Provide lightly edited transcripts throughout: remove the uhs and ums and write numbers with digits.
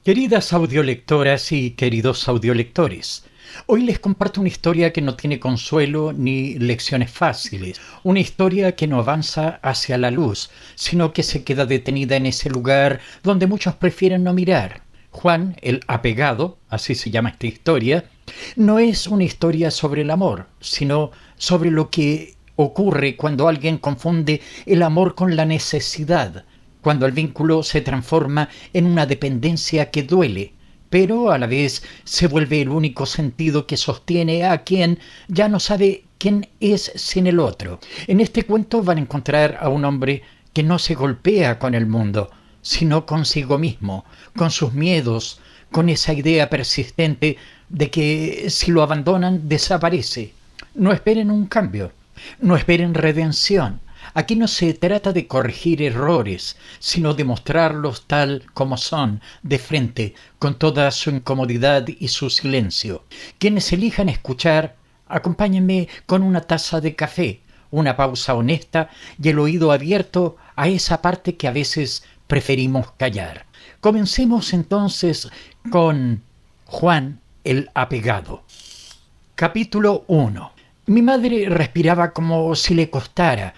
Queridas audiolectoras y queridos audiolectores, hoy les comparto una historia que no tiene consuelo ni lecciones fáciles, una historia que no avanza hacia la luz, sino que se queda detenida en ese lugar donde muchos prefieren no mirar. Juan, el apegado, así se llama esta historia, no es una historia sobre el amor, sino sobre lo que ocurre cuando alguien confunde el amor con la necesidad, cuando el vínculo se transforma en una dependencia que duele, pero a la vez se vuelve el único sentido que sostiene a quien ya no sabe quién es sin el otro. En este cuento van a encontrar a un hombre que no se golpea con el mundo, sino consigo mismo, con sus miedos, con esa idea persistente de que si lo abandonan desaparece. No esperen un cambio, no esperen redención. Aquí no se trata de corregir errores, sino de mostrarlos tal como son, de frente, con toda su incomodidad y su silencio. Quienes elijan escuchar, acompáñenme con una taza de café, una pausa honesta y el oído abierto a esa parte que a veces preferimos callar. Comencemos entonces con Juan el apegado. Capítulo 1. Mi madre respiraba como si le costara,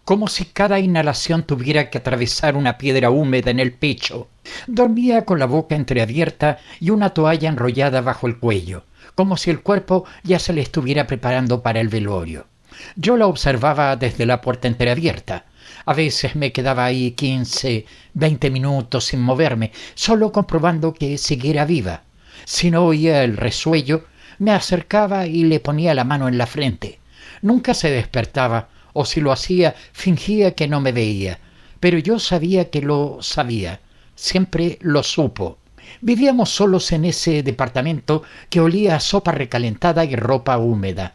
como si cada inhalación tuviera que atravesar una piedra húmeda en el pecho. Dormía con la boca entreabierta y una toalla enrollada bajo el cuello, como si el cuerpo ya se le estuviera preparando para el velorio. Yo la observaba desde la puerta entreabierta. A veces me quedaba ahí 15, 20 minutos sin moverme, solo comprobando que siguiera viva. Si no oía el resuello, me acercaba y le ponía la mano en la frente. Nunca se despertaba, o si lo hacía, fingía que no me veía. Pero yo sabía que lo sabía. Siempre lo supo. Vivíamos solos en ese departamento que olía a sopa recalentada y ropa húmeda.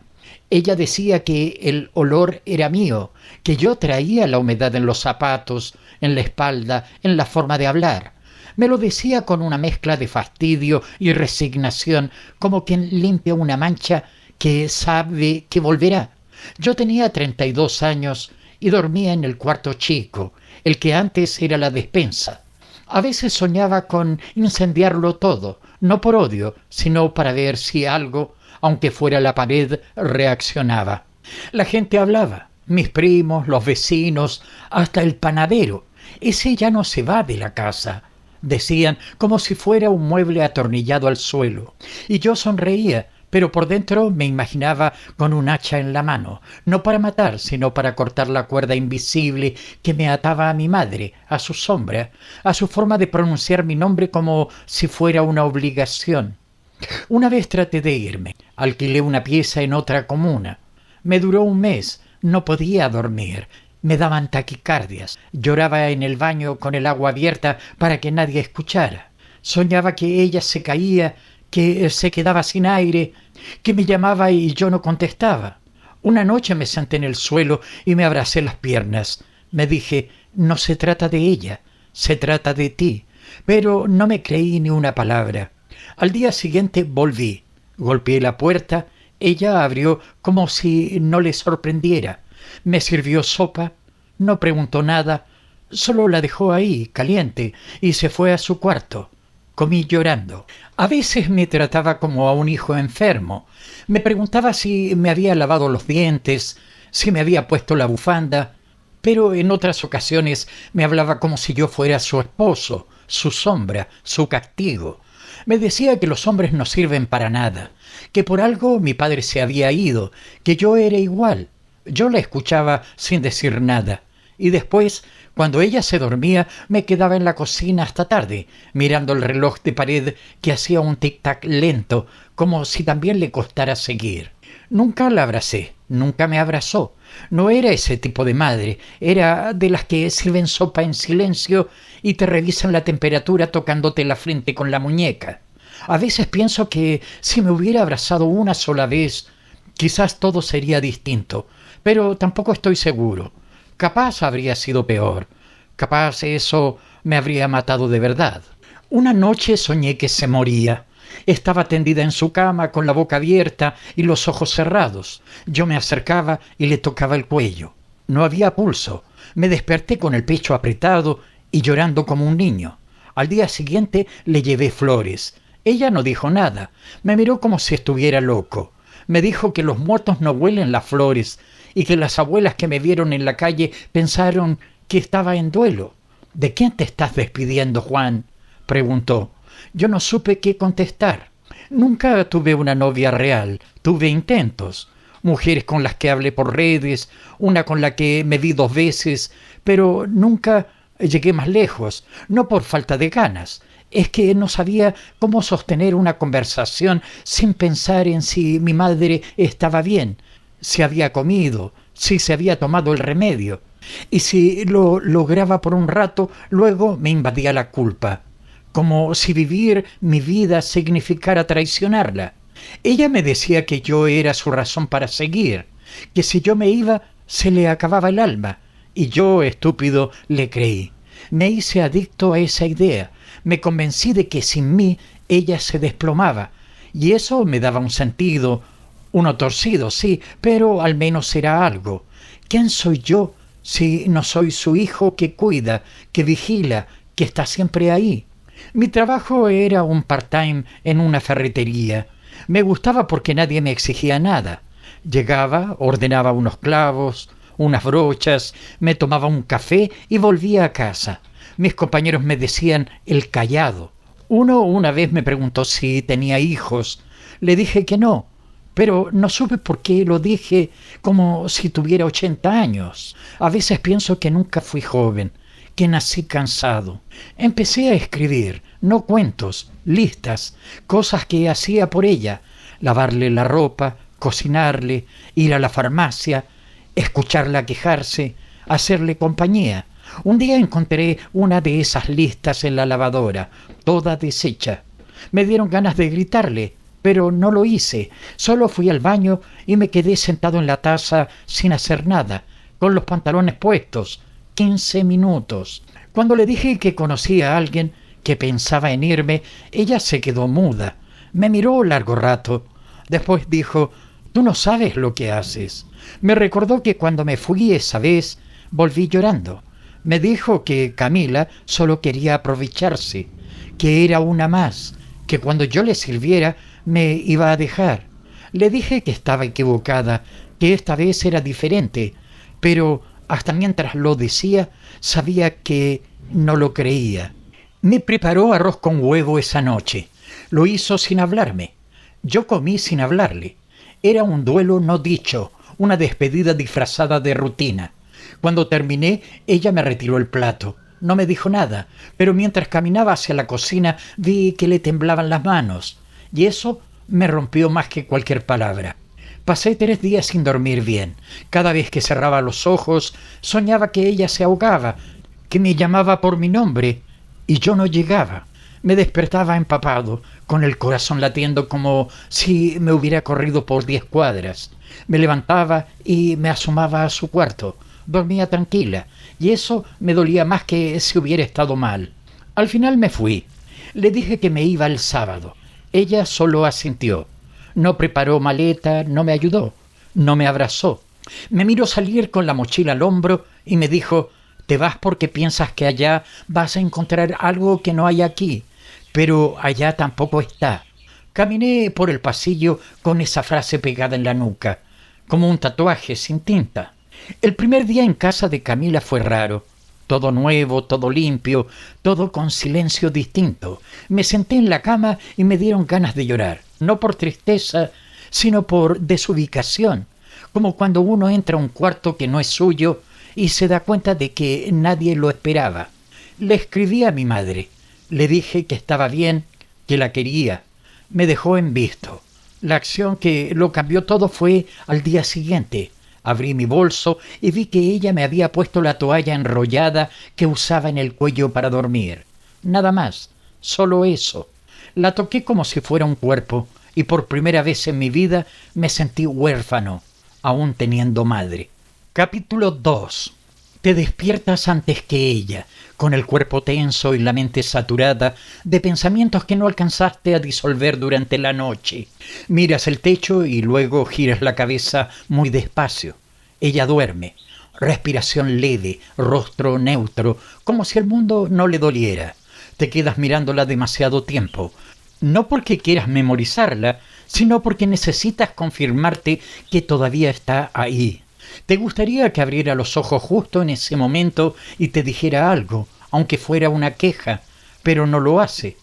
Ella decía que el olor era mío, que yo traía la humedad en los zapatos, en la espalda, en la forma de hablar. Me lo decía con una mezcla de fastidio y resignación, como quien limpia una mancha que sabe que volverá. Yo tenía 32 años y dormía en el cuarto chico, el que antes era la despensa. A veces soñaba con incendiarlo todo, no por odio, sino para ver si algo, aunque fuera la pared, reaccionaba. La gente hablaba, mis primos, los vecinos, hasta el panadero. Ese ya no se va de la casa, decían, como si fuera un mueble atornillado al suelo. Y yo sonreía, pero por dentro me imaginaba con un hacha en la mano, no para matar, sino para cortar la cuerda invisible que me ataba a mi madre, a su sombra, a su forma de pronunciar mi nombre como si fuera una obligación. Una vez traté de irme, alquilé una pieza en otra comuna. Me duró un mes, no podía dormir, me daban taquicardias, lloraba en el baño con el agua abierta para que nadie escuchara. Soñaba que ella se caía, que se quedaba sin aire, que me llamaba y yo no contestaba. Una noche me senté en el suelo y me abracé las piernas. Me dije, no se trata de ella, se trata de ti. Pero no me creí ni una palabra. Al día siguiente volví. Golpeé la puerta. Ella abrió como si no le sorprendiera. Me sirvió sopa. No preguntó nada. Solo la dejó ahí, caliente, y se fue a su cuarto. Comí llorando. A veces me trataba como a un hijo enfermo. Me preguntaba si me había lavado los dientes, si me había puesto la bufanda, pero en otras ocasiones me hablaba como si yo fuera su esposo, su sombra, su castigo. Me decía que los hombres no sirven para nada, que por algo mi padre se había ido, que yo era igual. Yo la escuchaba sin decir nada. Y después, cuando ella se dormía, me quedaba en la cocina hasta tarde, mirando el reloj de pared que hacía un tic-tac lento, como si también le costara seguir. Nunca la abracé, nunca me abrazó. No era ese tipo de madre, era de las que sirven sopa en silencio y te revisan la temperatura tocándote la frente con la muñeca. A veces pienso que si me hubiera abrazado una sola vez, quizás todo sería distinto, pero tampoco estoy seguro. Capaz habría sido peor. Capaz eso me habría matado de verdad. Una noche soñé que se moría. Estaba tendida en su cama con la boca abierta y los ojos cerrados. Yo me acercaba y le tocaba el cuello. No había pulso. Me desperté con el pecho apretado y llorando como un niño. Al día siguiente le llevé flores. Ella no dijo nada. Me miró como si estuviera loco. Me dijo que los muertos no huelen las flores y que las abuelas que me vieron en la calle pensaron que estaba en duelo. ¿De quién te estás despidiendo, Juan?, preguntó. Yo no supe qué contestar. Nunca tuve una novia real. Tuve intentos. Mujeres con las que hablé por redes, una con la que me vi 2 veces, pero nunca llegué más lejos, no por falta de ganas. Es que no sabía cómo sostener una conversación sin pensar en si mi madre estaba bien, si había comido, si se había tomado el remedio. Y si lo lograba por un rato, luego me invadía la culpa, como si vivir mi vida significara traicionarla. Ella me decía que yo era su razón para seguir, que si yo me iba se le acababa el alma, y yo, estúpido, le creí. Me hice adicto a esa idea, me convencí de que sin mí ella se desplomaba, y eso me daba un sentido, uno torcido, sí, pero al menos era algo. ¿Quién soy yo si no soy su hijo que cuida, que vigila, que está siempre ahí? Mi trabajo era un part-time en una ferretería. Me gustaba porque nadie me exigía nada. Llegaba, ordenaba unos clavos, unas brochas, me tomaba un café y volvía a casa. Mis compañeros me decían el callado. Uno una vez me preguntó si tenía hijos. Le dije que no, pero no supe por qué lo dije, como si tuviera 80 años. A veces pienso que nunca fui joven, que nací cansado. Empecé a escribir, no cuentos, listas, cosas que hacía por ella: lavarle la ropa, cocinarle, ir a la farmacia, escucharla quejarse, hacerle compañía. Un día encontré una de esas listas en la lavadora, toda deshecha. Me dieron ganas de gritarle, pero no lo hice. Solo fui al baño y me quedé sentado en la taza sin hacer nada, con los pantalones puestos. 15 minutos. Cuando le dije que conocía a alguien que pensaba en irme, ella se quedó muda. Me miró largo rato. Después dijo: «Tú no sabes lo que haces». Me recordó que cuando me fui esa vez, volví llorando. Me dijo que Camila solo quería aprovecharse, que era una más, que cuando yo le sirviera me iba a dejar. Le dije que estaba equivocada, que esta vez era diferente, pero hasta mientras lo decía, sabía que no lo creía. Me preparó arroz con huevo esa noche. Lo hizo sin hablarme. Yo comí sin hablarle. Era un duelo no dicho, una despedida disfrazada de rutina. Cuando terminé, ella me retiró el plato. No me dijo nada, pero mientras caminaba hacia la cocina vi que le temblaban las manos, y eso me rompió más que cualquier palabra. Pasé 3 días sin dormir bien. Cada vez que cerraba los ojos, soñaba que ella se ahogaba, que me llamaba por mi nombre, y yo no llegaba. Me despertaba empapado, con el corazón latiendo como si me hubiera corrido por 10 cuadras. Me levantaba y me asomaba a su cuarto. Dormía tranquila, y eso me dolía más que si hubiera estado mal. Al final me fui. Le dije que me iba el sábado. Ella solo asintió. No preparó maleta, no me ayudó, no me abrazó. Me miró salir con la mochila al hombro y me dijo: «Te vas porque piensas que allá vas a encontrar algo que no hay aquí, pero allá tampoco está». Caminé por el pasillo con esa frase pegada en la nuca, como un tatuaje sin tinta. El primer día en casa de Camila fue raro. Todo nuevo, todo limpio, todo con silencio distinto. Me senté en la cama y me dieron ganas de llorar. No por tristeza, sino por desubicación. Como cuando uno entra a un cuarto que no es suyo y se da cuenta de que nadie lo esperaba. Le escribí a mi madre. Le dije que estaba bien, que la quería. Me dejó en visto. La acción que lo cambió todo fue al día siguiente. Abrí mi bolso y vi que ella me había puesto la toalla enrollada que usaba en el cuello para dormir. Nada más, solo eso. La toqué como si fuera un cuerpo y por primera vez en mi vida me sentí huérfano, aún teniendo madre. Capítulo 2. Te despiertas antes que ella, con el cuerpo tenso y la mente saturada de pensamientos que no alcanzaste a disolver durante la noche. Miras el techo y luego giras la cabeza muy despacio. Ella duerme, respiración leve, rostro neutro, como si el mundo no le doliera. te quedas mirándola demasiado tiempo. No porque quieras memorizarla, sino porque necesitas confirmarte que todavía está ahí. Te gustaría que abriera los ojos justo en ese momento y te dijera algo, aunque fuera una queja, pero no lo hace.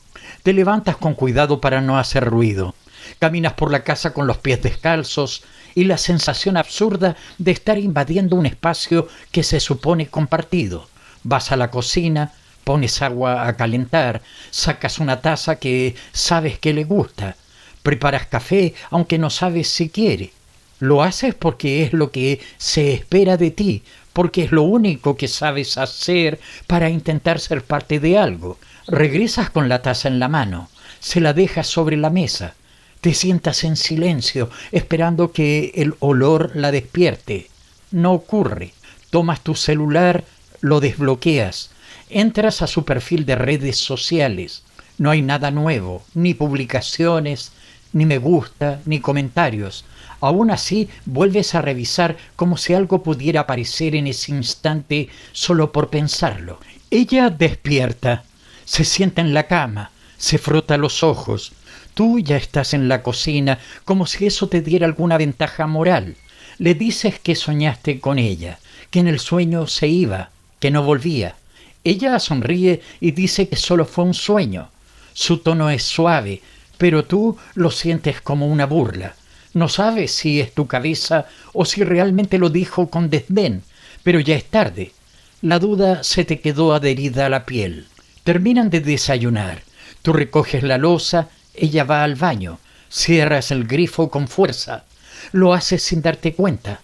Te levantas con cuidado para no hacer ruido. Caminas por la casa con los pies descalzos y la sensación absurda de estar invadiendo un espacio que se supone compartido. Vas a la cocina, pones agua a calentar, sacas una taza que sabes que le gusta, preparas café aunque no sabes si quiere. Lo haces porque es lo que se espera de ti, porque es lo único que sabes hacer para intentar ser parte de algo. Regresas con la taza en la mano, se la dejas sobre la mesa, te sientas en silencio, esperando que el olor la despierte. No ocurre. Tomas tu celular, lo desbloqueas, entras a su perfil de redes sociales. No hay nada nuevo, ni publicaciones, ni me gusta, ni comentarios. Aún así, vuelves a revisar como si algo pudiera aparecer en ese instante solo por pensarlo. Ella despierta, se sienta en la cama, se frota los ojos. Tú ya estás en la cocina, como si eso te diera alguna ventaja moral. Le dices que soñaste con ella, que en el sueño se iba, que no volvía. Ella sonríe y dice que solo fue un sueño. Su tono es suave, pero tú lo sientes como una burla. No sabes si es tu cabeza o si realmente lo dijo con desdén, pero ya es tarde. La duda se te quedó adherida a la piel. Terminan de desayunar. Tú recoges la loza, ella va al baño. Cierras el grifo con fuerza. Lo haces sin darte cuenta.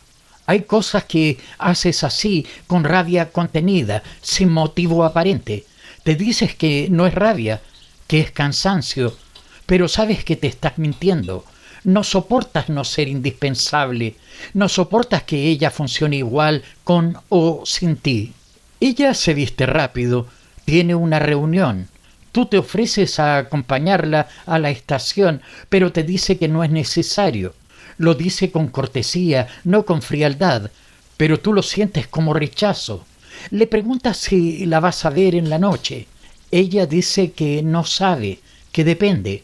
Hay cosas que haces así, con rabia contenida, sin motivo aparente. Te dices que no es rabia, que es cansancio, pero sabes que te estás mintiendo. No soportas no ser indispensable, no soportas que ella funcione igual con o sin ti. Ella se viste rápido, tiene una reunión. Tú te ofreces a acompañarla a la estación, pero te dice que no es necesario. Lo dice con cortesía, no con frialdad, pero tú lo sientes como rechazo. Le preguntas si la vas a ver en la noche. Ella dice que no sabe, que depende.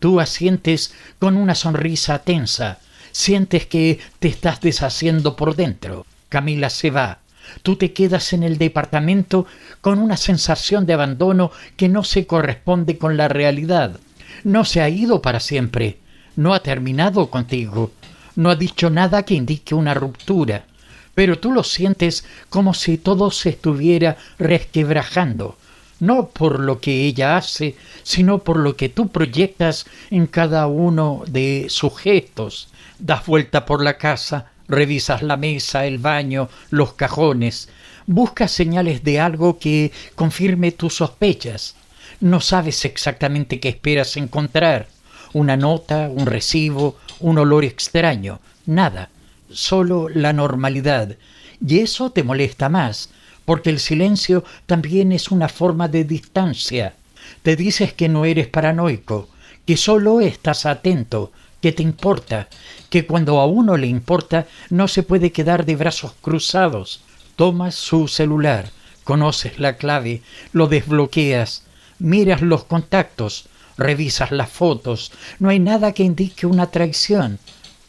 Tú asientes con una sonrisa tensa. Sientes que te estás deshaciendo por dentro. Camila se va. Tú te quedas en el departamento con una sensación de abandono que no se corresponde con la realidad. No se ha ido para siempre. No ha terminado contigo. No ha dicho nada que indique una ruptura. Pero tú lo sientes como si todo se estuviera resquebrajando. No por lo que ella hace, sino por lo que tú proyectas en cada uno de sus gestos. Das vuelta por la casa, revisas la mesa, el baño, los cajones. Buscas señales de algo que confirme tus sospechas. No sabes exactamente qué esperas encontrar. Una nota, un recibo, un olor extraño. Nada. Solo la normalidad. Y eso te molesta más, porque el silencio también es una forma de distancia. Te dices que no eres paranoico, que solo estás atento, que te importa, que cuando a uno le importa no se puede quedar de brazos cruzados. Tomas su celular, conoces la clave, lo desbloqueas, miras los contactos, revisas las fotos. No hay nada que indique una traición,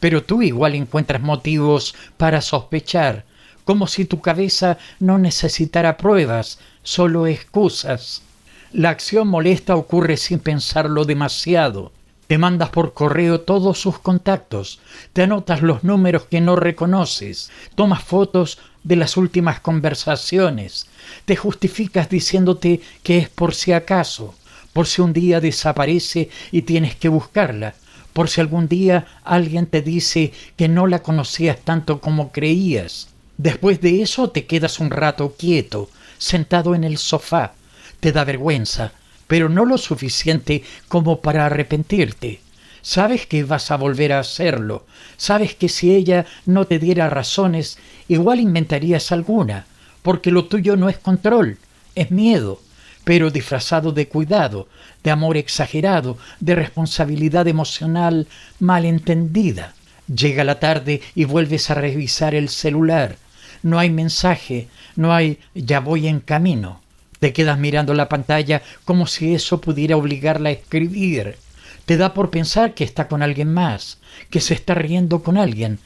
pero tú igual encuentras motivos para sospechar, como si tu cabeza no necesitara pruebas, solo excusas. La acción molesta ocurre sin pensarlo demasiado. Te mandas por correo todos sus contactos, te anotas los números que no reconoces, tomas fotos de las últimas conversaciones, te justificas diciéndote que es por si acaso, por si un día desaparece y tienes que buscarla, por si algún día alguien te dice que no la conocías tanto como creías. Después de eso te quedas un rato quieto, sentado en el sofá. Te da vergüenza, pero no lo suficiente como para arrepentirte. Sabes que vas a volver a hacerlo. Sabes que si ella no te diera razones, igual inventarías alguna, porque lo tuyo no es control, es miedo, pero disfrazado de cuidado, de amor exagerado, de responsabilidad emocional malentendida. Llega la tarde y vuelves a revisar el celular. No hay mensaje, no hay "ya voy en camino". Te quedas mirando la pantalla como si eso pudiera obligarla a escribir. Te da por pensar que está con alguien más, que se está riendo con alguien,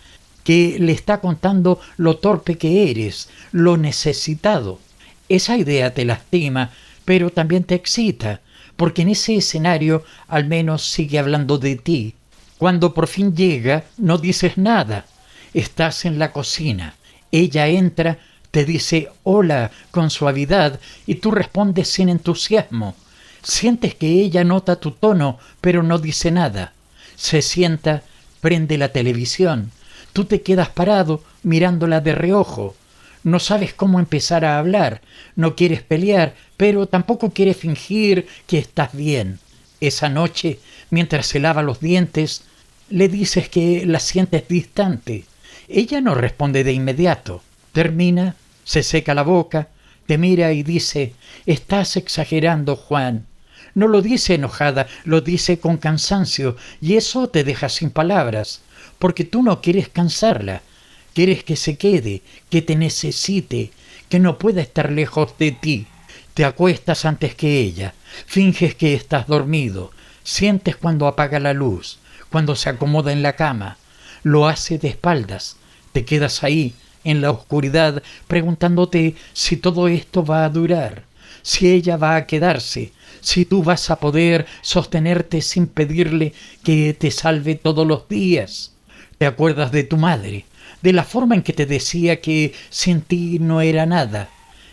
que le está contando lo torpe que eres, lo necesitado. Esa idea te lastima, pero también te excita, porque en ese escenario al menos sigue hablando de ti. Cuando por fin llega, no dices nada. Estás en la cocina. Ella entra, te dice hola con suavidad y tú respondes sin entusiasmo. Sientes que ella nota tu tono, pero no dice nada. Se sienta, prende la televisión. Tú te quedas parado mirándola de reojo. No sabes cómo empezar a hablar. No quieres pelear, pero tampoco quieres fingir que estás bien. Esa noche, mientras se lava los dientes, le dices que la sientes distante. Ella no responde de inmediato. Termina, se seca la boca, te mira y dice: «Estás exagerando, Juan». No lo dice enojada, lo dice con cansancio, y eso te deja sin palabras, porque tú no quieres cansarla. Quieres que se quede, que te necesite, que no pueda estar lejos de ti. Te acuestas antes que ella, finges que estás dormido, sientes cuando apaga la luz, cuando se acomoda en la cama, lo hace de espaldas, te quedas ahí, en la oscuridad, preguntándote si todo esto va a durar, si ella va a quedarse, si tú vas a poder sostenerte sin pedirle que te salve todos los días. Te acuerdas de tu madre, de la forma en que te decía que sin ti no era nada,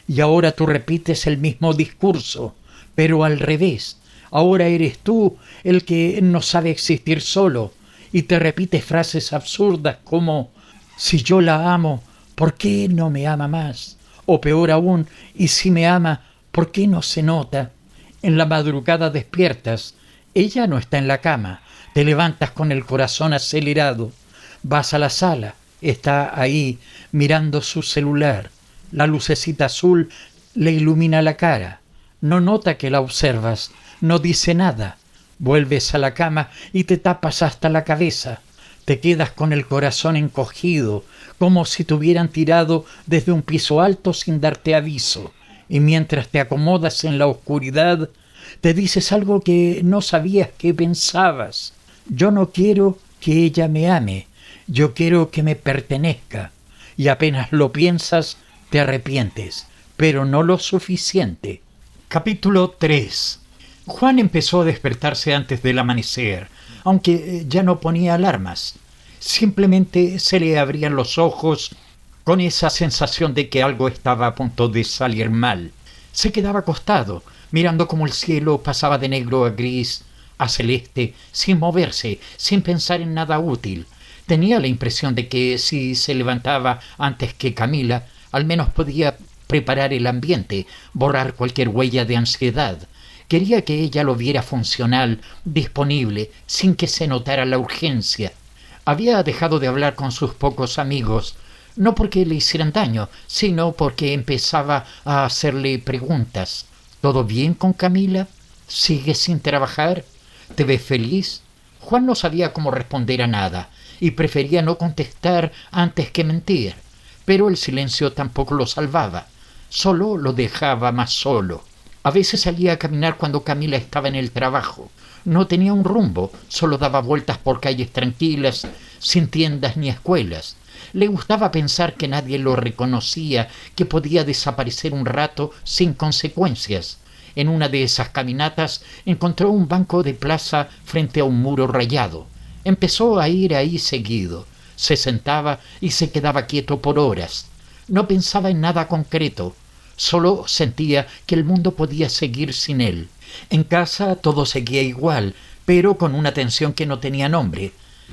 y ahora tú repites el mismo discurso, pero al revés. Ahora eres tú el que no sabe existir solo, y te repites frases absurdas como: «Si yo la amo, ¿por qué no me ama más?». O peor aún, «Y si me ama, ¿por qué no se nota?». En la madrugada despiertas, ella no está en la cama, te levantas con el corazón acelerado, vas a la sala, está ahí mirando su celular, la lucecita azul le ilumina la cara, no nota que la observas, no dice nada, vuelves a la cama y te tapas hasta la cabeza, te quedas con el corazón encogido, como si te hubieran tirado desde un piso alto sin darte aviso. Y mientras te acomodas en la oscuridad, te dices algo que no sabías que pensabas. Yo no quiero que ella me ame, yo quiero que me pertenezca. Y apenas lo piensas, te arrepientes, pero no lo suficiente. Capítulo 3. Juan empezó a despertarse antes del amanecer, aunque ya no ponía alarmas. Simplemente se le abrían los ojos con esa sensación de que algo estaba a punto de salir mal. Se quedaba acostado, mirando cómo el cielo pasaba de negro a gris, a celeste, sin moverse, sin pensar en nada útil. Tenía la impresión de que si se levantaba antes que Camila, al menos podía preparar el ambiente, borrar cualquier huella de ansiedad. Quería que ella lo viera funcional, disponible, sin que se notara la urgencia. Había dejado de hablar con sus pocos amigos, no porque le hicieran daño, sino porque empezaba a hacerle preguntas. ¿Todo bien con Camila? ¿Sigues sin trabajar? ¿Te ves feliz? Juan no sabía cómo responder a nada, y prefería no contestar antes que mentir. Pero el silencio tampoco lo salvaba, solo lo dejaba más solo. A veces salía a caminar cuando Camila estaba en el trabajo. No tenía un rumbo, solo daba vueltas por calles tranquilas, sin tiendas ni escuelas. Le gustaba pensar que nadie lo reconocía, que podía desaparecer un rato sin consecuencias. En una de esas caminatas encontró un banco de plaza frente a un muro rayado. Empezó a ir ahí seguido. Se sentaba y se quedaba quieto por horas. No pensaba en nada concreto. Solo sentía que el mundo podía seguir sin él. En casa todo seguía igual, pero con una tensión que no tenía nombre.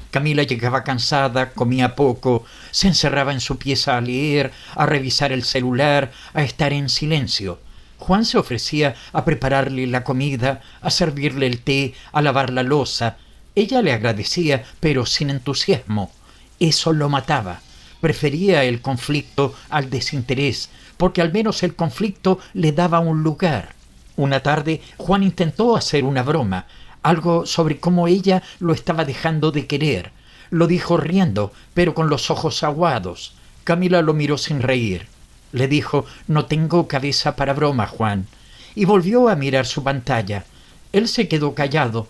Camila llegaba cansada, comía poco, se encerraba en su pieza a leer, a revisar el celular, a estar en silencio. Juan se ofrecía a prepararle la comida, a servirle el té, a lavar la loza. Ella le agradecía, pero sin entusiasmo. Eso lo mataba. Prefería el conflicto al desinterés, porque al menos el conflicto le daba un lugar. Una tarde Juan intentó hacer una broma, algo sobre cómo ella lo estaba dejando de querer. Lo dijo riendo, pero con los ojos aguados. Camila lo miró sin reír. Le dijo: «No tengo cabeza para broma, Juan». y volvió a mirar su pantalla. Él se quedó callado.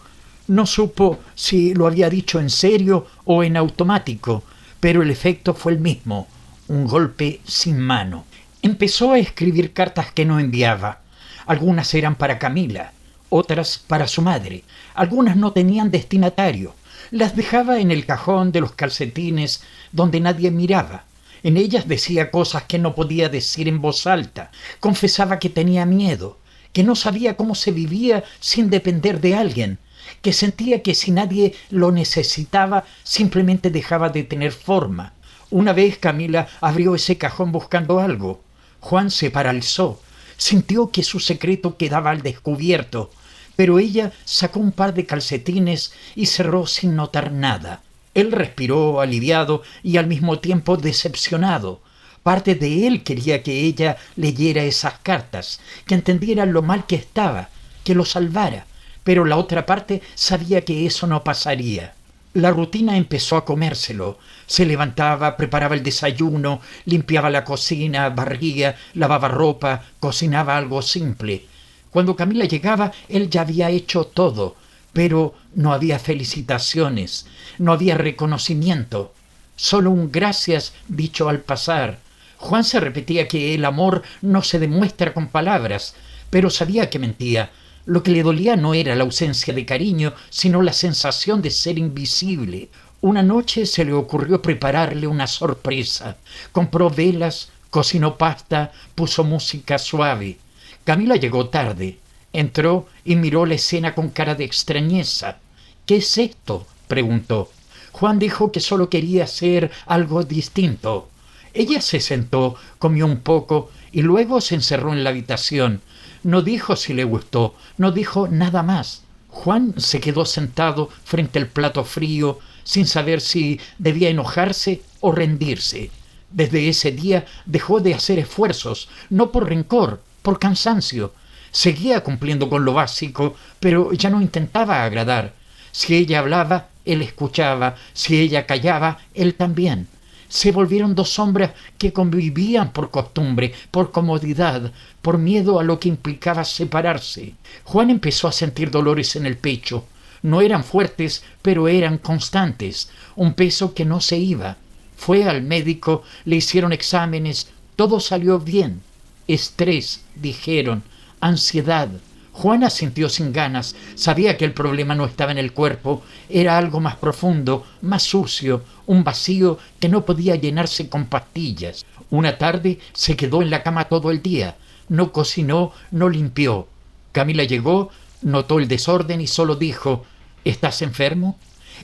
No supo si lo había dicho en serio o en automático, pero el efecto fue el mismo, un golpe sin mano. Empezó a escribir cartas que no enviaba. Algunas eran para Camila, otras para su madre. Algunas no tenían destinatario. Las dejaba en el cajón de los calcetines donde nadie miraba. En ellas decía cosas que no podía decir en voz alta. Confesaba que tenía miedo, que no sabía cómo se vivía sin depender de alguien, que sentía que si nadie lo necesitaba simplemente dejaba de tener forma. Una vez Camila abrió ese cajón buscando algo. Juan se paralizó. Sintió que su secreto quedaba al descubierto, pero ella sacó un par de calcetines y cerró sin notar nada. Él respiró aliviado y al mismo tiempo decepcionado. Parte de él quería que ella leyera esas cartas, que entendiera lo mal que estaba, que lo salvara, pero la otra parte sabía que eso no pasaría. La rutina empezó a comérselo. Se levantaba, preparaba el desayuno, limpiaba la cocina, barría, lavaba ropa, cocinaba algo simple. Cuando Camila llegaba, él ya había hecho todo, pero no había felicitaciones, no había reconocimiento, solo un gracias dicho al pasar. Juan se repetía que el amor no se demuestra con palabras, pero sabía que mentía. Lo que le dolía no era la ausencia de cariño, sino la sensación de ser invisible. Una noche se le ocurrió prepararle una sorpresa. Compró velas, cocinó pasta, puso música suave. Camila llegó tarde. Entró y miró la escena con cara de extrañeza. «¿Qué es esto?», preguntó. Juan dijo que solo quería hacer algo distinto. Ella se sentó, comió un poco y luego se encerró en la habitación. No dijo si le gustó, no dijo nada más. Juan se quedó sentado frente al plato frío, sin saber si debía enojarse o rendirse. Desde ese día dejó de hacer esfuerzos, no por rencor, por cansancio. Seguía cumpliendo con lo básico, pero ya no intentaba agradar. Si ella hablaba, él escuchaba. Si ella callaba, él también. Se volvieron dos sombras que convivían por costumbre, por comodidad, por miedo a lo que implicaba separarse. Juan empezó a sentir dolores en el pecho. No eran fuertes, pero eran constantes. Un peso que no se iba. Fue al médico, le hicieron exámenes, todo salió bien. Estrés, dijeron. Ansiedad. Juana sintió sin ganas. Sabía que el problema no estaba en el cuerpo. Era algo más profundo, más sucio, un vacío que no podía llenarse con pastillas. Una tarde se quedó en la cama todo el día. No cocinó, no limpió. Camila llegó, notó el desorden y solo dijo: «¿Estás enfermo?».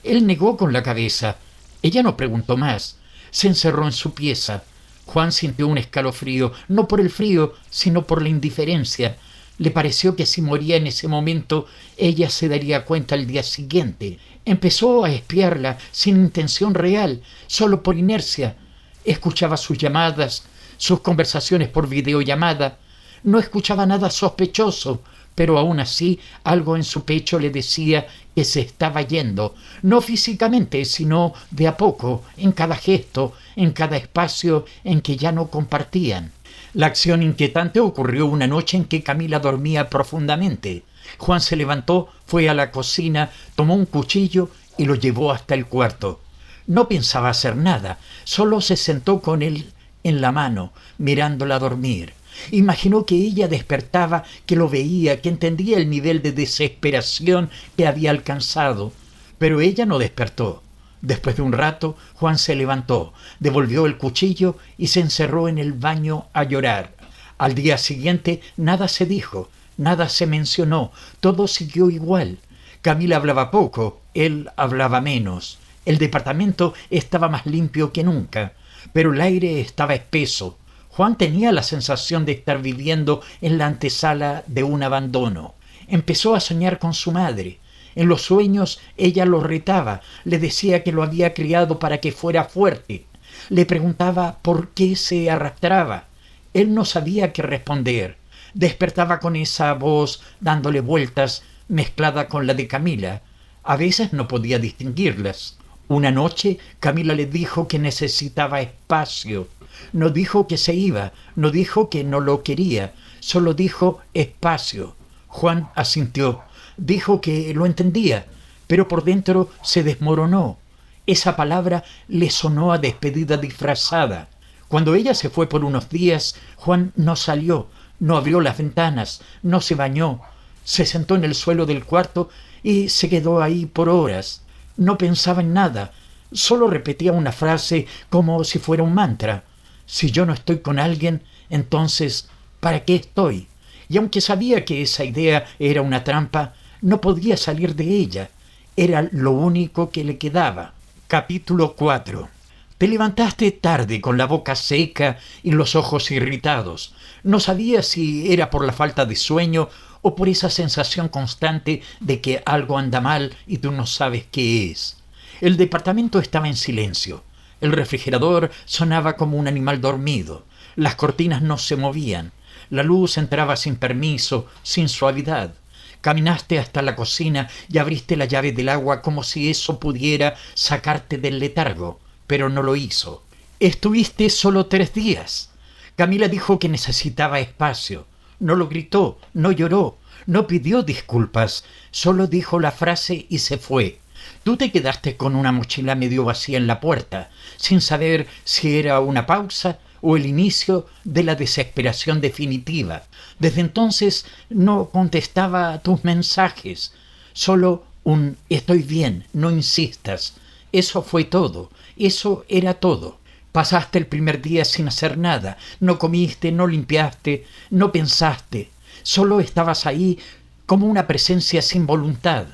Él negó con la cabeza. Ella no preguntó más. Se encerró en su pieza. Juan sintió un escalofrío, no por el frío, sino por la indiferencia. Le pareció que si moría en ese momento, ella se daría cuenta al día siguiente. Empezó a espiarla sin intención real, solo por inercia. Escuchaba sus llamadas, sus conversaciones por videollamada. No escuchaba nada sospechoso, pero aún así algo en su pecho le decía que se estaba yendo, no físicamente, sino de a poco, en cada gesto, en cada espacio en que ya no compartían. La acción inquietante ocurrió una noche en que Camila dormía profundamente. Juan se levantó, fue a la cocina, tomó un cuchillo y lo llevó hasta el cuarto. No pensaba hacer nada, solo se sentó con él en la mano, mirándola dormir. Imaginó que ella despertaba, que lo veía, que entendía el nivel de desesperación que había alcanzado. Pero ella no despertó. Después de un rato, Juan se levantó, devolvió el cuchillo y se encerró en el baño a llorar. Al día siguiente nada se dijo, nada se mencionó, todo siguió igual. Camila hablaba poco, él hablaba menos. El departamento estaba más limpio que nunca, pero el aire estaba espeso. Juan tenía la sensación de estar viviendo en la antesala de un abandono. Empezó a soñar con su madre. En los sueños ella lo retaba, le decía que lo había criado para que fuera fuerte. Le preguntaba por qué se arrastraba. Él no sabía qué responder. Despertaba con esa voz dándole vueltas, mezclada con la de Camila. A veces no podía distinguirlas. Una noche Camila le dijo que necesitaba espacio. No dijo que se iba, no dijo que no lo quería, Solo dijo espacio. Juan asintió. Dijo que lo entendía, pero por dentro se desmoronó. Esa palabra le sonó a despedida disfrazada. Cuando ella se fue por unos días, Juan no salió, no abrió las ventanas, no se bañó. Se sentó en el suelo del cuarto y se quedó ahí por horas. No pensaba en nada, solo repetía una frase como si fuera un mantra. Si yo no estoy con alguien, entonces, ¿para qué estoy? Y aunque sabía que esa idea era una trampa, no podía salir de ella. Era lo único que le quedaba. Capítulo 4. Te levantaste tarde con la boca seca y los ojos irritados. No sabías si era por la falta de sueño o por esa sensación constante de que algo anda mal y tú no sabes qué es. El departamento estaba en silencio. El refrigerador sonaba como un animal dormido. Las cortinas no se movían. La luz entraba sin permiso, sin suavidad. Caminaste hasta la cocina y abriste la llave del agua como si eso pudiera sacarte del letargo, pero no lo hizo. Estuviste solo 3 días. Camila dijo que necesitaba espacio. No lo gritó, no lloró, no pidió disculpas, solo dijo la frase y se fue. Tú te quedaste con una mochila medio vacía en la puerta, sin saber si era una pausa o el inicio de la desesperación definitiva. Desde entonces no contestaba a tus mensajes, solo un estoy bien, no insistas. Eso fue todo, eso era todo. Pasaste el primer día sin hacer nada, no comiste, no limpiaste, no pensaste, solo estabas ahí como una presencia sin voluntad.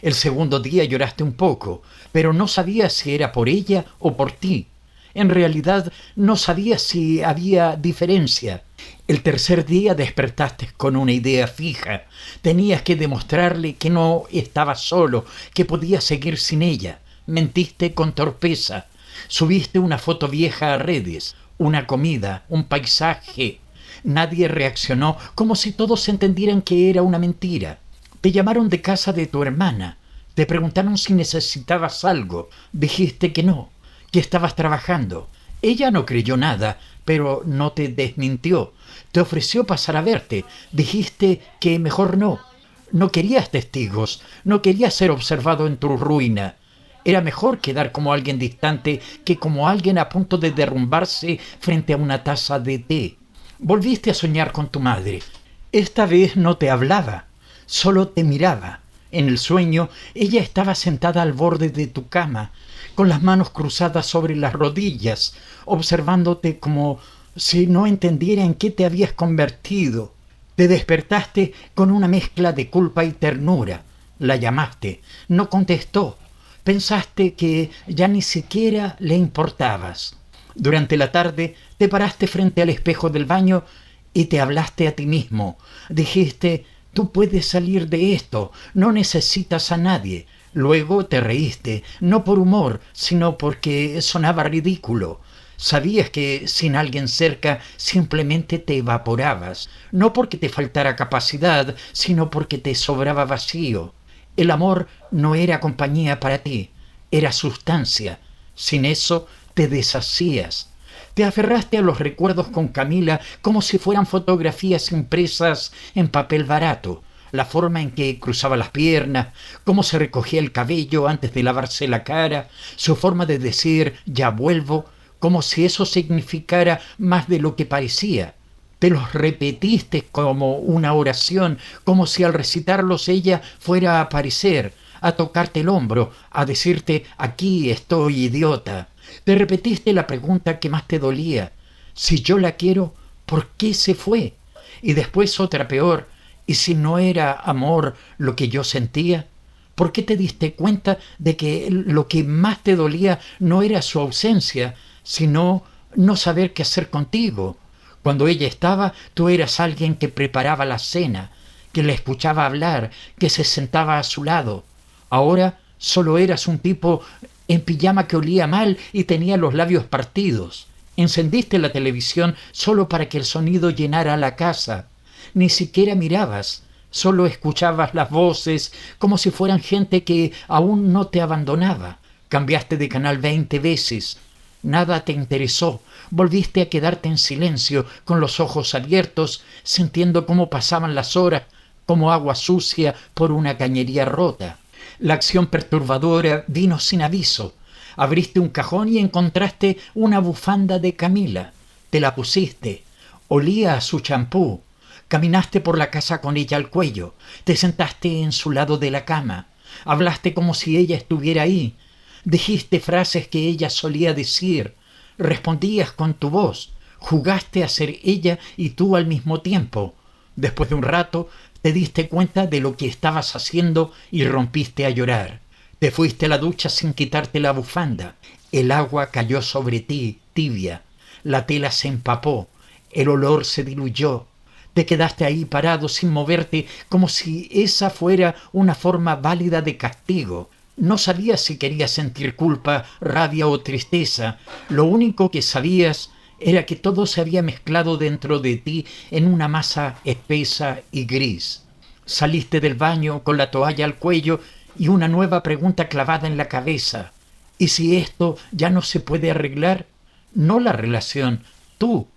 El segundo día lloraste un poco, pero no sabías si era por ella o por ti. En realidad no sabías si había diferencia. El tercer día despertaste con una idea fija. Tenías que demostrarle que no estabas solo, que podías seguir sin ella. Mentiste con torpeza. Subiste una foto vieja a redes, una comida, un paisaje. Nadie reaccionó, como si todos entendieran que era una mentira. Te llamaron de casa de tu hermana. Te preguntaron si necesitabas algo. Dijiste que no, que estabas trabajando. Ella no creyó nada, pero no te desmintió. Te ofreció pasar a verte. Dijiste que mejor no. No querías testigos, no querías ser observado en tu ruina. Era mejor quedar como alguien distante que como alguien a punto de derrumbarse frente a una taza de té. Volviste a soñar con tu madre. Esta vez no te hablaba, solo te miraba. En el sueño, ella estaba sentada al borde de tu cama, con las manos cruzadas sobre las rodillas, observándote como si no entendiera en qué te habías convertido. Te despertaste con una mezcla de culpa y ternura. La llamaste, no contestó. Pensaste que ya ni siquiera le importabas. Durante la tarde te paraste frente al espejo del baño y te hablaste a ti mismo. Dijiste, tú puedes salir de esto, no necesitas a nadie. Luego te reíste, no por humor, sino porque sonaba ridículo. Sabías que sin alguien cerca simplemente te evaporabas, no porque te faltara capacidad, sino porque te sobraba vacío. El amor no era compañía para ti, era sustancia. Sin eso te deshacías. Te aferraste a los recuerdos con Camila como si fueran fotografías impresas en papel barato. La forma en que cruzaba las piernas, cómo se recogía el cabello antes de lavarse la cara, su forma de decir ya vuelvo, como si eso significara más de lo que parecía. Te los repetiste como una oración, como si al recitarlos ella fuera a aparecer, a tocarte el hombro, a decirte aquí estoy, idiota. Te repetiste la pregunta que más te dolía. Si yo la quiero, ¿por qué se fue? Y después otra peor. ¿Y si no era amor lo que yo sentía? ¿Por qué te diste cuenta de que lo que más te dolía no era su ausencia, sino no saber qué hacer contigo? Cuando ella estaba, tú eras alguien que preparaba la cena, que la escuchaba hablar, que se sentaba a su lado. Ahora solo eras un tipo en pijama que olía mal y tenía los labios partidos. Encendiste la televisión solo para que el sonido llenara la casa. Ni siquiera mirabas, solo escuchabas las voces como si fueran gente que aún no te abandonaba. Cambiaste de canal 20 veces. Nada te interesó. Volviste a quedarte en silencio, con los ojos abiertos, sintiendo cómo pasaban las horas, como agua sucia por una cañería rota. La acción perturbadora vino sin aviso. Abriste un cajón y encontraste una bufanda de Camila. Te la pusiste. Olía a su champú. Caminaste por la casa con ella al cuello. Te sentaste en su lado de la cama. Hablaste como si ella estuviera ahí. Dijiste frases que ella solía decir. Respondías con tu voz. Jugaste a ser ella y tú al mismo tiempo. Después de un rato te diste cuenta de lo que estabas haciendo y rompiste a llorar. Te fuiste a la ducha sin quitarte la bufanda. El agua cayó sobre ti, tibia. La tela se empapó. El olor se diluyó. Te quedaste ahí parado sin moverte, como si esa fuera una forma válida de castigo. No sabías si querías sentir culpa, rabia o tristeza. Lo único que sabías era que todo se había mezclado dentro de ti en una masa espesa y gris. Saliste del baño con la toalla al cuello y una nueva pregunta clavada en la cabeza. ¿Y si esto ya no se puede arreglar? No la relación, tú.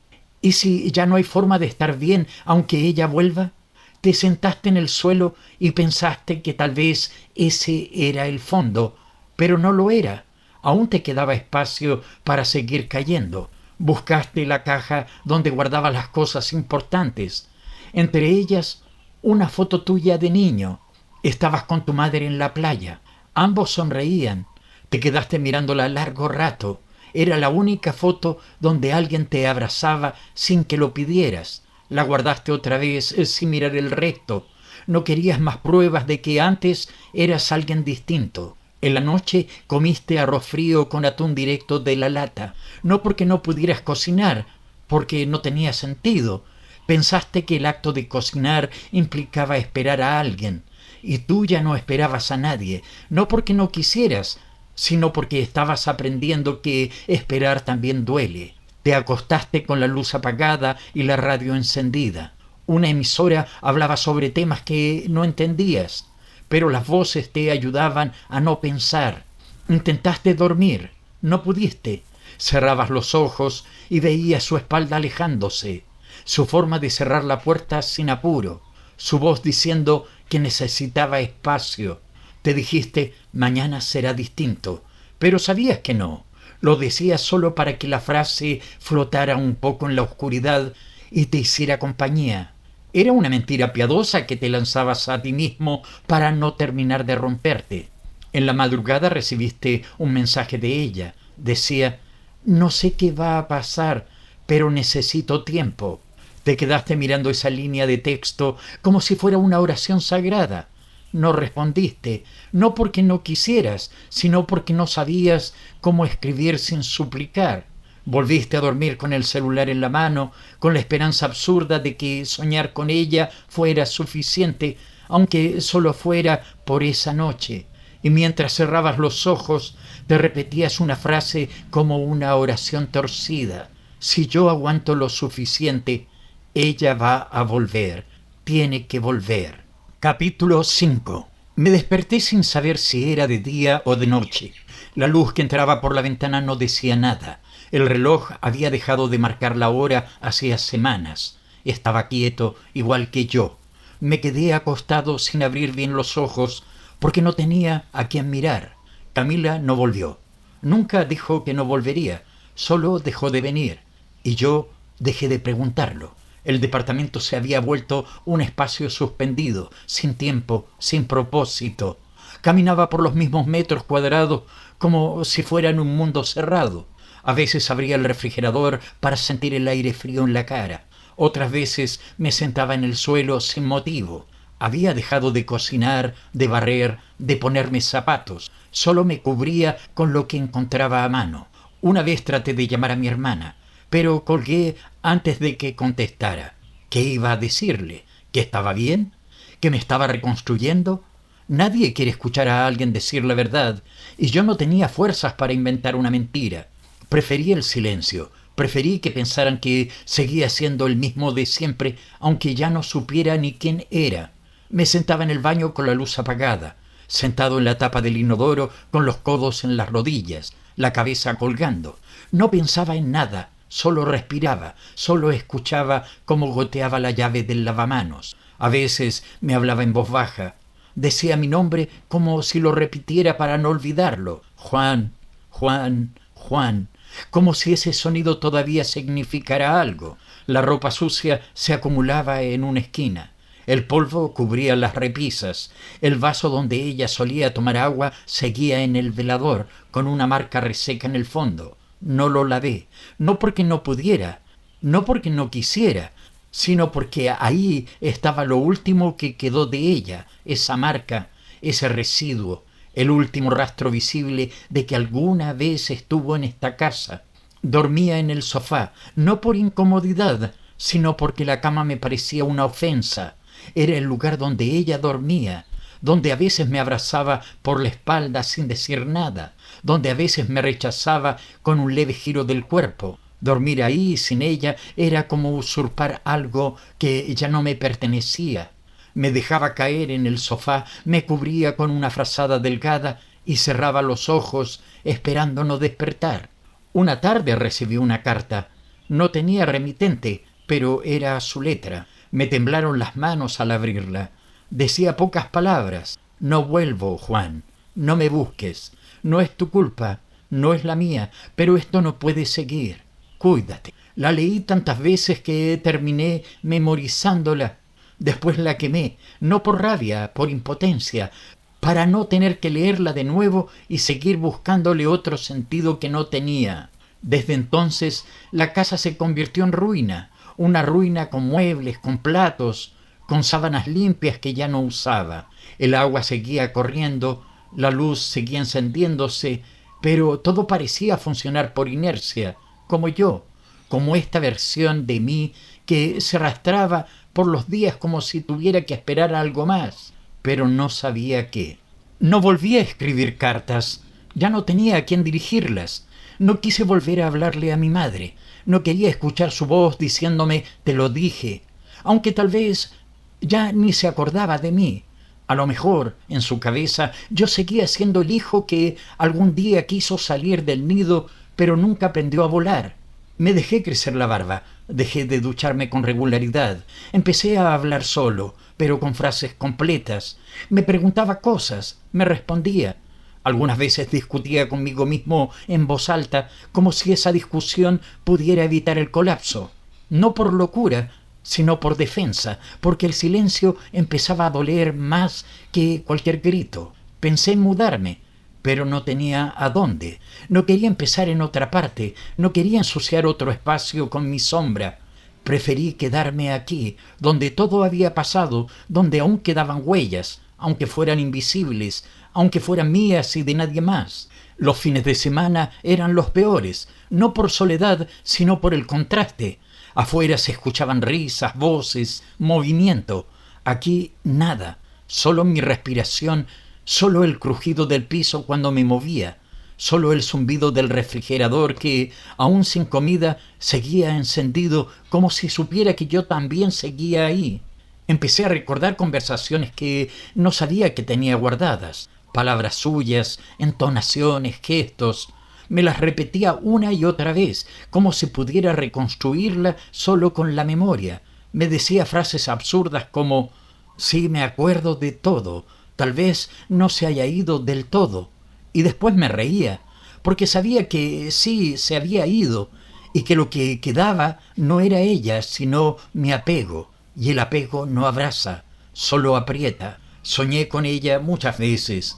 ¿Y si ya no hay forma de estar bien aunque ella vuelva? Te sentaste en el suelo y pensaste que tal vez ese era el fondo, pero no lo era. Aún te quedaba espacio para seguir cayendo. Buscaste la caja donde guardabas las cosas importantes. Entre ellas, una foto tuya de niño. Estabas con tu madre en la playa. Ambos sonreían. Te quedaste mirándola largo rato. Era la única foto donde alguien te abrazaba sin que lo pidieras. La guardaste otra vez sin mirar el resto. No querías más pruebas de que antes eras alguien distinto. En la noche comiste arroz frío con atún directo de la lata. No porque no pudieras cocinar, porque no tenía sentido. Pensaste que el acto de cocinar implicaba esperar a alguien. Y tú ya no esperabas a nadie, no porque no quisieras, sino porque estabas aprendiendo que esperar también duele. Te acostaste con la luz apagada y la radio encendida. Una emisora hablaba sobre temas que no entendías, pero las voces te ayudaban a no pensar. Intentaste dormir, no pudiste. Cerrabas los ojos y veías su espalda alejándose, su forma de cerrar la puerta sin apuro, su voz diciendo que necesitaba espacio. Te dijiste, mañana será distinto, pero sabías que no. Lo decías solo para que la frase flotara un poco en la oscuridad y te hiciera compañía. Era una mentira piadosa que te lanzabas a ti mismo para no terminar de romperte. En la madrugada recibiste un mensaje de ella. Decía, no sé qué va a pasar, pero necesito tiempo. Te quedaste mirando esa línea de texto como si fuera una oración sagrada. No respondiste, no porque no quisieras, sino porque no sabías cómo escribir sin suplicar. Volviste a dormir con el celular en la mano, con la esperanza absurda de que soñar con ella fuera suficiente, aunque solo fuera por esa noche. Y mientras cerrabas los ojos, te repetías una frase como una oración torcida. Si yo aguanto lo suficiente, ella va a volver, tiene que volver. Capítulo 5. Me desperté sin saber si era de día o de noche. La luz que entraba por la ventana no decía nada. El reloj había dejado de marcar la hora hacía semanas. Estaba quieto, igual que yo. Me quedé acostado sin abrir bien los ojos porque no tenía a quién mirar. Camila no volvió. Nunca dijo que no volvería, solo dejó de venir. Y yo dejé de preguntarlo. El departamento se había vuelto un espacio suspendido, sin tiempo, sin propósito. Caminaba por los mismos metros cuadrados como si fuera en un mundo cerrado. A veces abría el refrigerador para sentir el aire frío en la cara. Otras veces me sentaba en el suelo sin motivo. Había dejado de cocinar, de barrer, de ponerme zapatos. Solo me cubría con lo que encontraba a mano. Una vez traté de llamar a mi hermana, pero colgué antes de que contestara. ¿Qué iba a decirle? ¿Que estaba bien? ¿Que me estaba reconstruyendo? Nadie quiere escuchar a alguien decir la verdad, y yo no tenía fuerzas para inventar una mentira. Preferí el silencio, preferí que pensaran que seguía siendo el mismo de siempre, aunque ya no supiera ni quién era. Me sentaba en el baño con la luz apagada, sentado en la tapa del inodoro con los codos en las rodillas. la cabeza colgando. No pensaba en nada, solo respiraba, solo escuchaba cómo goteaba la llave del lavamanos. A veces me hablaba en voz baja. Decía mi nombre como si lo repitiera para no olvidarlo. Juan, Juan, Juan, como si ese sonido todavía significara algo. La ropa sucia se acumulaba en una esquina. El polvo cubría las repisas. El vaso donde ella solía tomar agua seguía en el velador, con una marca reseca en el fondo. No lo lavé, no porque no pudiera, no porque no quisiera, sino porque ahí estaba lo último que quedó de ella, esa marca, ese residuo, el último rastro visible de que alguna vez estuvo en esta casa. Dormía en el sofá, no por incomodidad, sino porque la cama me parecía una ofensa. Era el lugar donde ella dormía, donde a veces me abrazaba por la espalda sin decir nada, donde a veces me rechazaba con un leve giro del cuerpo. Dormir ahí sin ella era como usurpar algo que ya no me pertenecía. Me dejaba caer en el sofá, me cubría con una frazada delgada y cerraba los ojos esperando no despertar. Una tarde recibí una carta. No tenía remitente, pero era su letra. Me temblaron las manos al abrirla. Decía pocas palabras. No vuelvo, Juan. No me busques. No es tu culpa. No es la mía. Pero esto no puede seguir. Cuídate. La leí tantas veces que terminé memorizándola. Después la quemé, no por rabia, por impotencia, para no tener que leerla de nuevo y seguir buscándole otro sentido que no tenía. Desde entonces la casa se convirtió en ruina, una ruina con muebles, con platos, con sábanas limpias que ya no usaba. El agua seguía corriendo, la luz seguía encendiéndose, pero todo parecía funcionar por inercia, como yo, como esta versión de mí que se arrastraba por los días como si tuviera que esperar algo más, pero no sabía qué. No volví a escribir cartas, ya no tenía a quién dirigirlas. No quise volver a hablarle a mi madre, no quería escuchar su voz diciéndome «te lo dije», aunque tal vez ya ni se acordaba de mí. A lo mejor, en su cabeza, yo seguía siendo el hijo que algún día quiso salir del nido, pero nunca aprendió a volar. Me dejé crecer la barba, dejé de ducharme con regularidad, empecé a hablar solo, pero con frases completas. Me preguntaba cosas, me respondía. Algunas veces discutía conmigo mismo en voz alta, como si esa discusión pudiera evitar el colapso. No por locura, sino por defensa, porque el silencio empezaba a doler más que cualquier grito. Pensé en mudarme, pero no tenía a dónde. No quería empezar en otra parte, no quería ensuciar otro espacio con mi sombra. Preferí quedarme aquí, donde todo había pasado, donde aún quedaban huellas, aunque fueran invisibles, aunque fueran mías y de nadie más. Los fines de semana eran los peores, no por soledad, sino por el contraste. Afuera se escuchaban risas, voces, movimiento. Aquí nada, solo mi respiración, solo el crujido del piso cuando me movía, solo el zumbido del refrigerador que, aún sin comida, seguía encendido como si supiera que yo también seguía ahí. Empecé a recordar conversaciones que no sabía que tenía guardadas, palabras suyas, entonaciones, gestos. Me las repetía una y otra vez, como si pudiera reconstruirla solo con la memoria. Me decía frases absurdas como «sí, me acuerdo de todo, tal vez no se haya ido del todo». Y después me reía, porque sabía que sí se había ido, y que lo que quedaba no era ella, sino mi apego. Y el apego no abraza, solo aprieta. Soñé con ella muchas veces.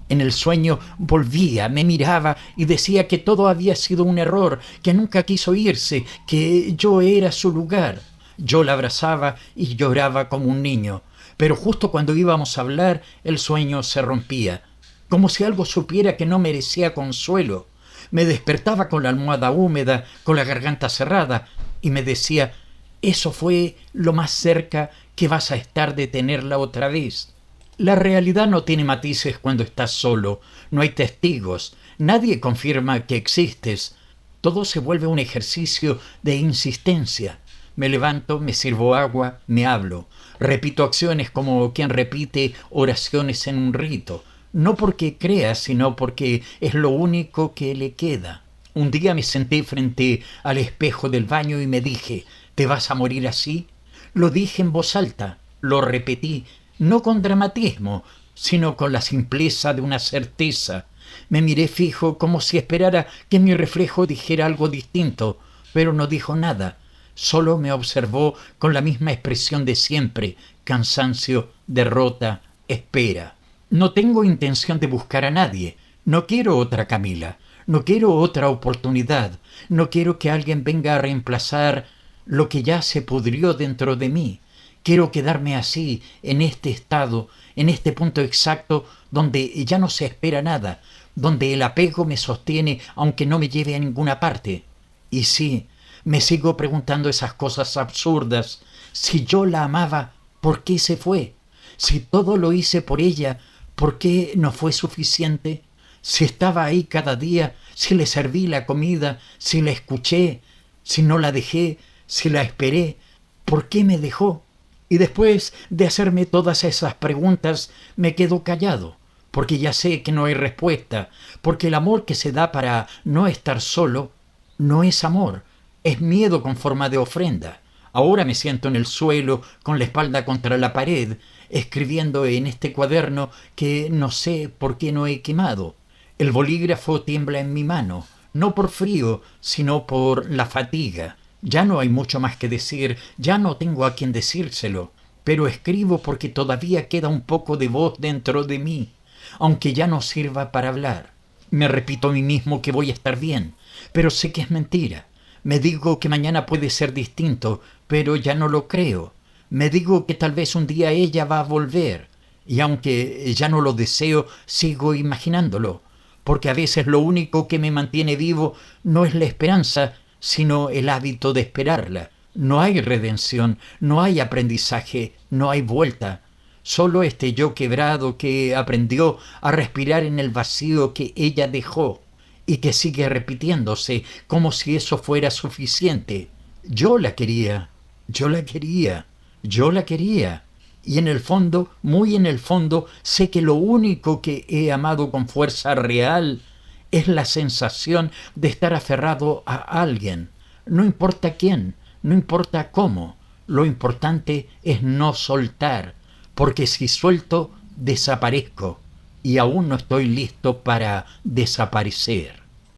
En el sueño volvía, me miraba y decía que todo había sido un error, que nunca quiso irse, que yo era su lugar. Yo la abrazaba y lloraba como un niño, pero justo cuando íbamos a hablar, el sueño se rompía, como si algo supiera que no merecía consuelo. Me despertaba con la almohada húmeda, con la garganta cerrada, y me decía «eso fue lo más cerca que vas a estar de tenerla otra vez». La realidad no tiene matices cuando estás solo, no hay testigos, nadie confirma que existes. Todo se vuelve un ejercicio de insistencia. Me levanto, me sirvo agua, me hablo. Repito acciones como quien repite oraciones en un rito. no porque crea, sino porque es lo único que le queda. Un día me senté frente al espejo del baño y me dije, ¿te vas a morir así? Lo dije en voz alta, lo repetí, no con dramatismo, sino con la simpleza de una certeza. Me miré fijo como si esperara que mi reflejo dijera algo distinto, pero no dijo nada. Solo me observó con la misma expresión de siempre, cansancio, derrota, espera. No tengo intención de buscar a nadie. No quiero otra Camila. No quiero otra oportunidad. No quiero que alguien venga a reemplazar lo que ya se pudrió dentro de mí. Quiero quedarme así, en este estado, en este punto exacto donde ya no se espera nada, donde el apego me sostiene aunque no me lleve a ninguna parte. Y sí, me sigo preguntando esas cosas absurdas. Si yo la amaba, ¿por qué se fue? Si todo lo hice por ella, ¿por qué no fue suficiente? Si estaba ahí cada día, si le serví la comida, si la escuché, si no la dejé, si la esperé, ¿por qué me dejó? Y después de hacerme todas esas preguntas, me quedo callado, porque ya sé que no hay respuesta, porque el amor que se da para no estar solo no es amor, es miedo con forma de ofrenda. Ahora me siento en el suelo, con la espalda contra la pared, escribiendo en este cuaderno que no sé por qué no he quemado. El bolígrafo tiembla en mi mano, no por frío, sino por la fatiga. Ya no hay mucho más que decir, ya no tengo a quien decírselo, pero escribo porque todavía queda un poco de voz dentro de mí, aunque ya no sirva para hablar. Me repito a mí mismo que voy a estar bien, pero sé que es mentira. Me digo que mañana puede ser distinto, pero ya no lo creo. Me digo que tal vez un día ella va a volver, y aunque ya no lo deseo, sigo imaginándolo, porque a veces lo único que me mantiene vivo no es la esperanza, sino el hábito de esperarla. No hay redención, no hay aprendizaje, no hay vuelta. Solo este yo quebrado que aprendió a respirar en el vacío que ella dejó y que sigue repitiéndose como si eso fuera suficiente. Yo la quería, yo la quería, yo la quería. Y en el fondo, muy en el fondo, sé que lo único que he amado con fuerza real es la sensación de estar aferrado a alguien. No importa quién, no importa cómo, lo importante es no soltar, porque si suelto, desaparezco, y aún no estoy listo para desaparecer.